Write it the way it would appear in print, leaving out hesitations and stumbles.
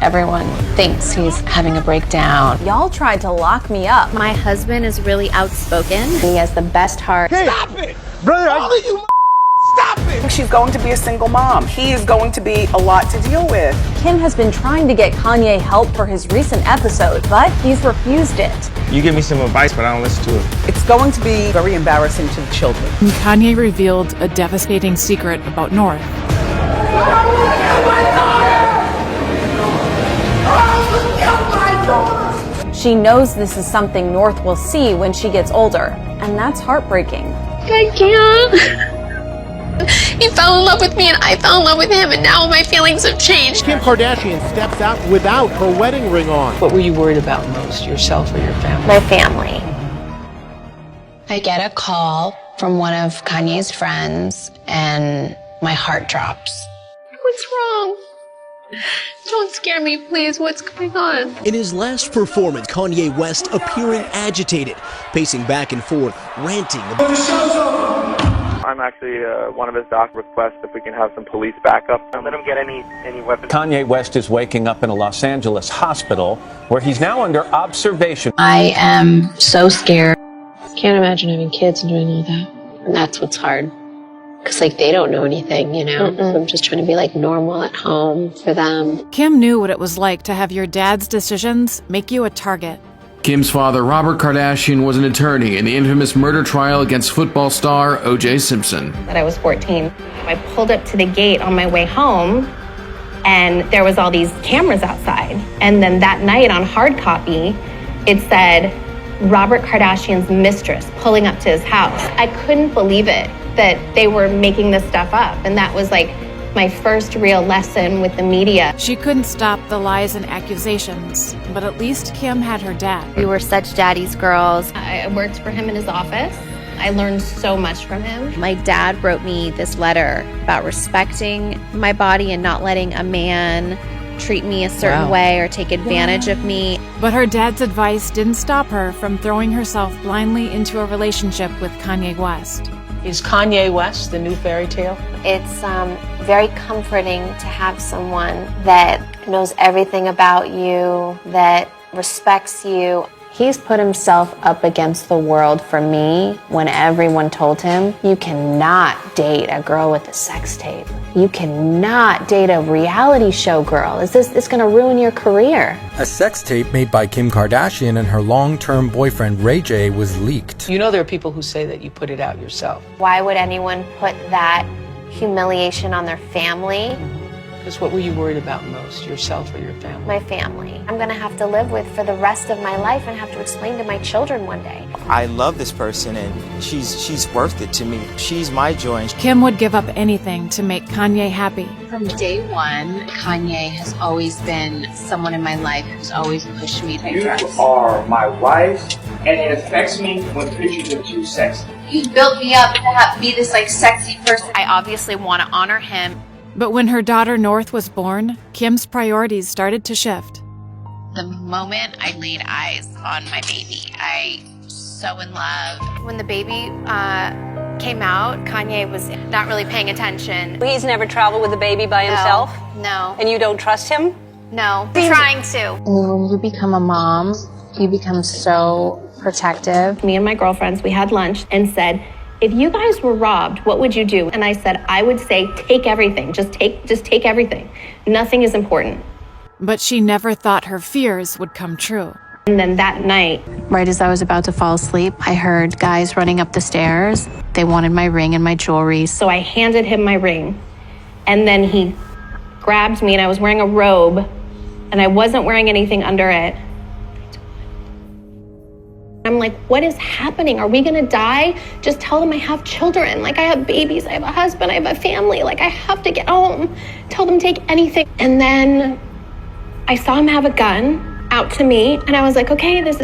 Everyone thinks he's having a breakdown. Y'all tried to lock me up. My husband is really outspoken. He has the best heart. Hey, stop it! Brother, all of you stop it! She's going to be a single mom. He is going to be a lot to deal with. Kim has been trying to get Kanye help for his recent episode, but he's refused it. You give me some advice, but I don't listen to it. It's going to be very embarrassing to the children. Kanye revealed a devastating secret about North. She knows this is something North will see when she gets older, and that's heartbreaking. I can't. He fell in love with me and I fell in love with him, and now my feelings have changed. Kim Kardashian steps out without her wedding ring on. What were you worried about most, yourself or your family? My family. I get a call from one of Kanye's friends and my heart drops. What's wrong? Don't scare me, please. What's going on? In his last performance, Kanye West appearing agitated, pacing back and forth, ranting. I'm actually one of his doc requests if we can have some police backup. Don't let him get any weapons. Kanye West is waking up in a Los Angeles hospital where he's now under observation. I am so scared. Can't imagine having kids and doing all that. And that's what's hard. Because, they don't know anything, So I'm just trying to be, normal at home for them. Kim knew what it was like to have your dad's decisions make you a target. Kim's father, Robert Kardashian, was an attorney in the infamous murder trial against football star O.J. Simpson. That I was 14. I pulled up to the gate on my way home, and there was all these cameras outside. And then that night on hard copy, it said, Robert Kardashian's mistress pulling up to his house. I couldn't believe it that they were making this stuff up. And that was my first real lesson with the media. She couldn't stop the lies and accusations, but at least Kim had her dad. We were such daddy's girls. I worked for him in his office. I learned so much from him. My dad wrote me this letter about respecting my body and not letting a man treat me a certain way or take advantage of me. But her dad's advice didn't stop her from throwing herself blindly into a relationship with Kanye West. Is Kanye West the new fairy tale? It's very comforting to have someone that knows everything about you, that respects you. He's put himself up against the world for me when everyone told him, you cannot date a girl with a sex tape. You cannot date a reality show girl. It's gonna ruin your career. A sex tape made by Kim Kardashian and her long-term boyfriend Ray J was leaked. You know there are people who say that you put it out yourself. Why would anyone put that humiliation on their family? Because what were you worried about most, yourself or your family? My family. I'm gonna have to live with for the rest of my life and have to explain to my children one day. I love this person and she's worth it to me. She's my joy. Kim would give up anything to make Kanye happy. From day one, Kanye has always been someone in my life who's always pushed me to dress. You are my wife, and it affects me when pictures of you sexy. You built me up to be this sexy person. I obviously want to honor him. But when her daughter North was born, Kim's priorities started to shift. The moment I laid eyes on my baby, I was so in love. When the baby came out, Kanye was not really paying attention. He's never traveled with a baby by himself? No. And you don't trust him? No. I'm trying to. When you become a mom, you become so protective. Me and my girlfriends, we had lunch and said, if you guys were robbed, what would you do? And I said, I would say, take everything. Just take everything. Nothing is important. But she never thought her fears would come true. And then that night, Right as I was about to fall asleep, I heard guys running up the stairs. They wanted my ring and my jewelry. so I handed him my ring. And then he grabbed me, and I was wearing a robe, and I wasn't wearing anything under it. I'm like, what is happening? Are we gonna die? Just tell them I have children. I have babies, I have a husband, I have a family. I have to get home. Tell them take anything. And then I saw him have a gun out to me, and I was like, okay, this is